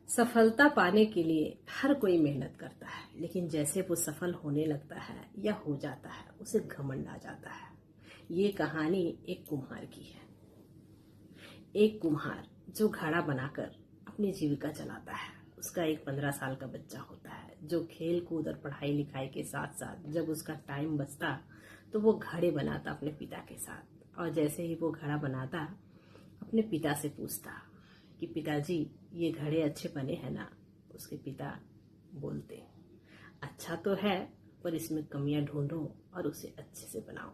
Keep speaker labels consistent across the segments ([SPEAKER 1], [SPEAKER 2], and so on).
[SPEAKER 1] सफलता पाने के लिए हर कोई मेहनत करता है, लेकिन जैसे वो सफल होने लगता है या हो जाता है उसे घमंड आ जाता है। ये कहानी एक कुम्हार की है। एक कुम्हार जो घड़ा बनाकर अपनी जीविका चलाता है। उसका एक 15 साल का बच्चा होता है जो खेल कूद और पढ़ाई लिखाई के साथ साथ जब उसका टाइम बचता तो वो घड़े बनाता अपने पिता के साथ। और जैसे ही वो घड़ा बनाता अपने पिता से पूछता कि पिताजी ये घड़े अच्छे बने हैं ना। उसके पिता बोलते अच्छा तो है, पर इसमें कमियां ढूंढो और उसे अच्छे से बनाओ।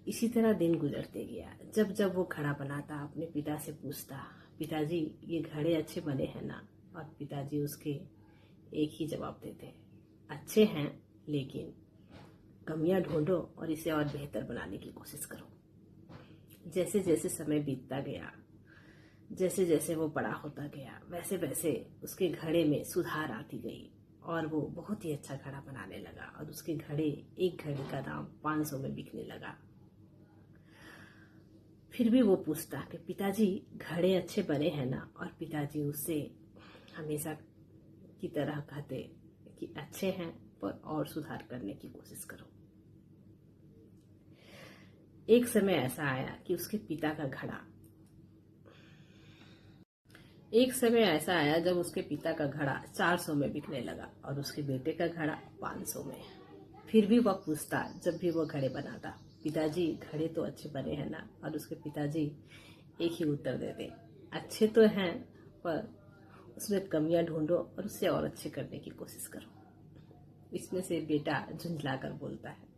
[SPEAKER 1] इसी तरह दिन गुजरते गया। जब जब वो घड़ा बनाता अपने पिता से पूछता पिताजी ये घड़े अच्छे बने हैं ना। और पिताजी उसके एक ही जवाब देते अच्छे हैं, लेकिन कमियां ढूंढो और इसे और बेहतर बनाने की कोशिश करो। जैसे जैसे समय बीतता गया, जैसे जैसे वो बड़ा होता गया, वैसे वैसे उसके घड़े में सुधार आती गई और वो बहुत ही अच्छा घड़ा बनाने लगा। और उसके घड़े, एक घड़े का दाम 500 में बिकने लगा। फिर भी वो पूछता कि पिताजी घड़े अच्छे बने हैं ना। और पिताजी उससे हमेशा की तरह कहते कि अच्छे हैं, पर और सुधार करने की कोशिश करो। एक समय ऐसा आया कि उसके पिता का घड़ा एक समय ऐसा आया जब उसके पिता का घड़ा 400 में बिकने लगा और उसके बेटे का घड़ा 500 में। फिर भी वह पूछता जब भी वो घड़े बनाता पिताजी घड़े तो अच्छे बने हैं ना। और उसके पिताजी एक ही उत्तर देते अच्छे तो हैं, पर उसमें कमियां ढूंढो और उसे और अच्छे करने की कोशिश करो। इसमें से बेटा झुंझलाकर बोलता है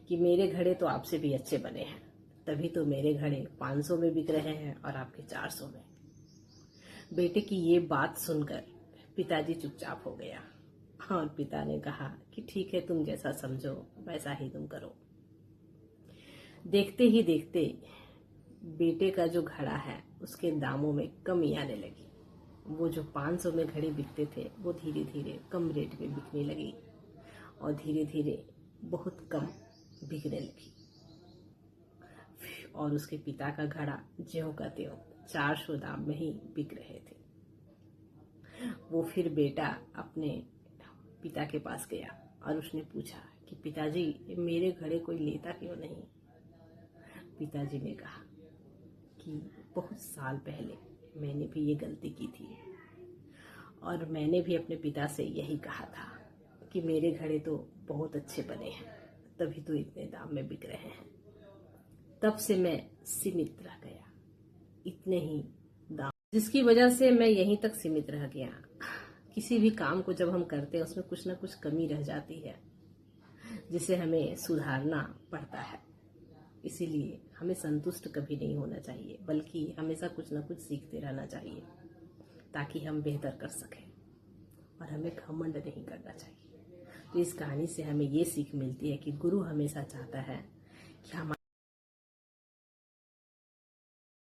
[SPEAKER 1] कि मेरे घड़े तो आपसे भी अच्छे बने हैं, तभी तो मेरे घड़े 500 में बिक रहे हैं और आपके 400 में। बेटे की ये बात सुनकर पिताजी चुपचाप हो गया और पिता ने कहा कि ठीक है, तुम जैसा समझो वैसा ही तुम करो। देखते ही देखते बेटे का जो घड़ा है उसके दामों में कमी आने लगी। वो जो 500 में घड़े बिकते थे वो धीरे धीरे कम रेट में बिकने लगी और धीरे धीरे बहुत कम बिकने लगी। और उसके पिता का घड़ा ज्यों का त्यों 400 दाम में ही बिक रहे थे। वो फिर बेटा अपने पिता के पास गया और उसने पूछा कि पिताजी मेरे घड़े कोई लेता क्यों नहीं। पिताजी ने कहा कि बहुत साल पहले मैंने भी ये गलती की थी और मैंने भी अपने पिता से यही कहा था कि मेरे घड़े तो बहुत अच्छे बने हैं, तभी तो इतने दाम में बिक रहे हैं। तब से मैं सीमित रह गया, इतने ही दाम, जिसकी वजह से मैं यहीं तक सीमित रह गया। किसी भी काम को जब हम करते हैं उसमें कुछ ना कुछ कमी रह जाती है जिसे हमें सुधारना पड़ता है। इसीलिए हमें संतुष्ट कभी नहीं होना चाहिए, बल्कि हमेशा कुछ ना कुछ सीखते रहना चाहिए ताकि हम बेहतर कर सकें। और हमें घमंड नहीं करना चाहिए। तो इस कहानी से हमें ये सीख मिलती है कि गुरु हमेशा चाहता है कि हम